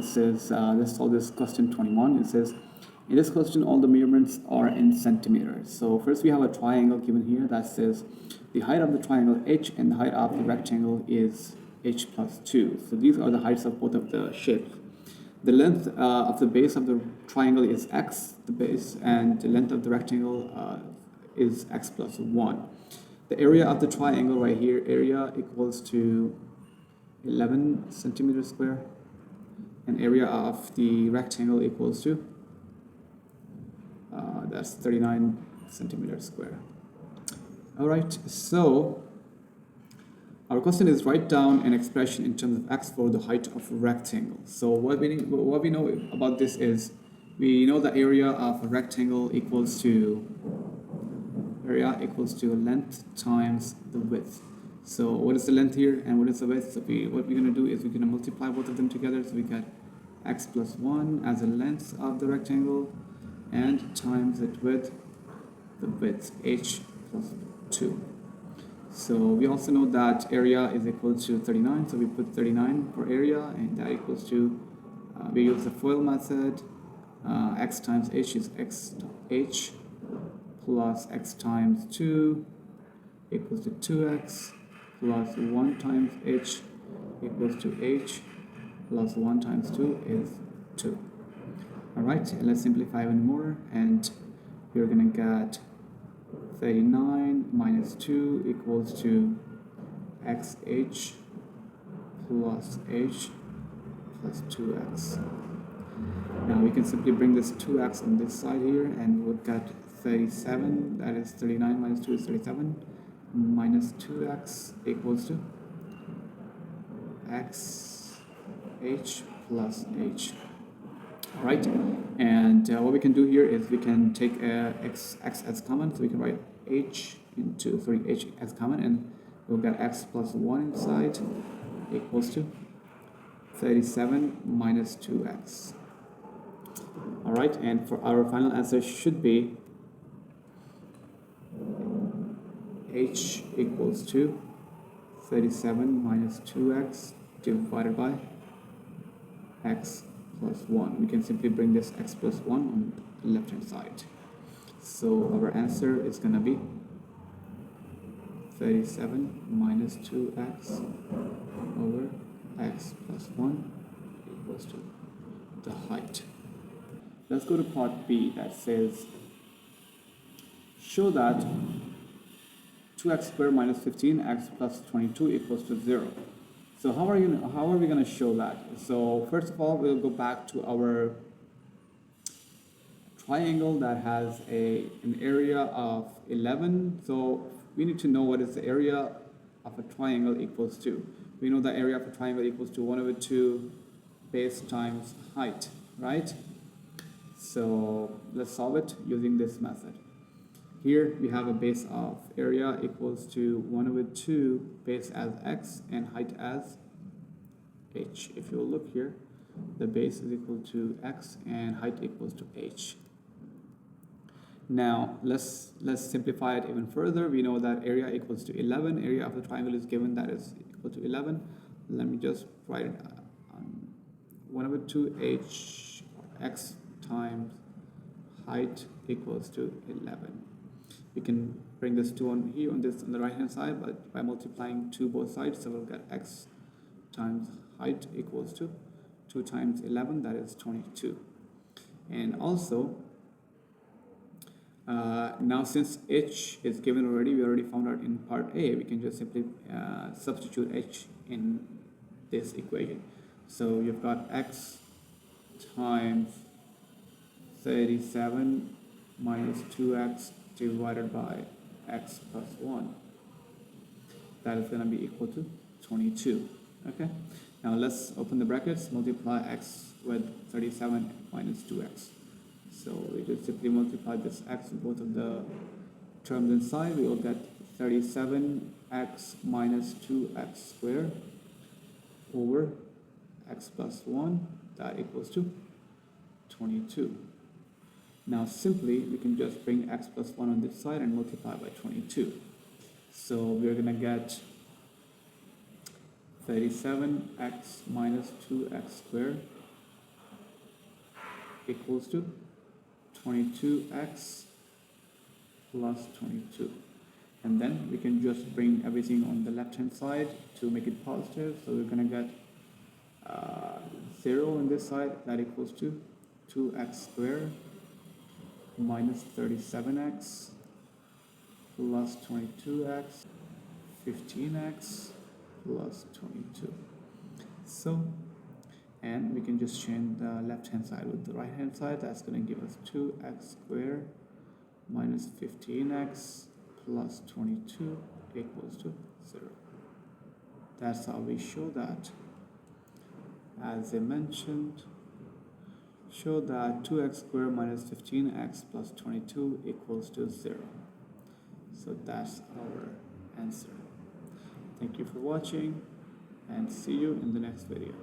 says, let's solve this question 21. It says, in this question, all the measurements are in centimeters. So first we have a triangle given here that says the height of the triangle h and the height of the rectangle is h plus 2. So these are the heights of both of the shapes. The length of the base of the triangle is x, the base, and the length of the rectangle is x plus 1. The area of the triangle right here, area equals to 11 centimeters square, and area of the rectangle equals to that's 39 centimeters square. All right, so our question is write down an expression in terms of x for the height of a rectangle. So what we know about this is we know the area of a rectangle equals to length times the width. So what is the length here and what is the width? So what we're going to do is we're going to multiply both of them together. So we get x plus 1 as the length of the rectangle and times it with the width h plus 2. So we also know that area is equal to 39. So we put 39 for area, and that equals to, we use the FOIL method. X times h is h plus x times 2 equals to 2x plus 1 times h equals to h plus 1 times 2 is 2. Alright, let's simplify even more, and we're gonna get 39 minus 2 equals to xh plus h plus 2x. Now we can simply bring this 2x on this side here, and we'll get 37, that is 39 minus 2 is 37, minus 2x equals to x h plus h. Alright, and what we can do here is we can take x as common, so we can write h as common, and we'll get x plus 1 inside equals to 37 minus 2x. Alright, and for our final answer should be h equals to 37 minus 2x divided by x plus 1. We can simply bring this x plus 1 on the left hand side. So our answer is going to be 37 minus 2x over x plus 1 equals to the height. Let's go to part B that says show that 2x squared minus 15x plus 22 equals to 0. So how are we going to show that? So first of all, we'll go back to our triangle that has an area of 11. So we need to know what is the area of a triangle equals to. We know the area of a triangle equals to 1 over 2 base times height, right? So let's solve it using this method. Here we have a base of area equals to 1 over 2 base as x and height as h. If you look here, the base is equal to x and height equals to h. Now let's simplify it even further. We know that area equals to 11. Area of the triangle is given, that is equal to 11. Let me just write it 1 over 2 h x times height equals to 11. We can bring this 2 on here on the right hand side, but by multiplying 2 both sides, so we'll get x times height equals to 2 times 11, that is 22. And also now since h is given already, we already found out in part A, we can just simply substitute h in this equation. So you've got x times 37 minus 2x divided by x plus 1. That is going to be equal to 22. Okay, now let's open the brackets, multiply x with 37 minus 2x. So we just simply multiply this x with both of the terms inside. We will get 37x minus 2x squared over x plus 1, that equals to 22. Now simply we can just bring x plus 1 on this side and multiply by 22. So we're going to get 37x minus 2x squared equals to 22x plus 22. And then we can just bring everything on the left hand side to make it positive. So we're gonna get 0 on this side, that equals to 2x squared minus 37x plus 22x, 15x plus 22. So, and we can just change the left hand side with the right hand side. That's going to give us 2x squared minus 15x plus 22 equals to 0. That's how we show that. As I mentioned, show that 2x squared minus 15x plus 22 equals to 0. So that's our answer. Thank you for watching and see you in the next video.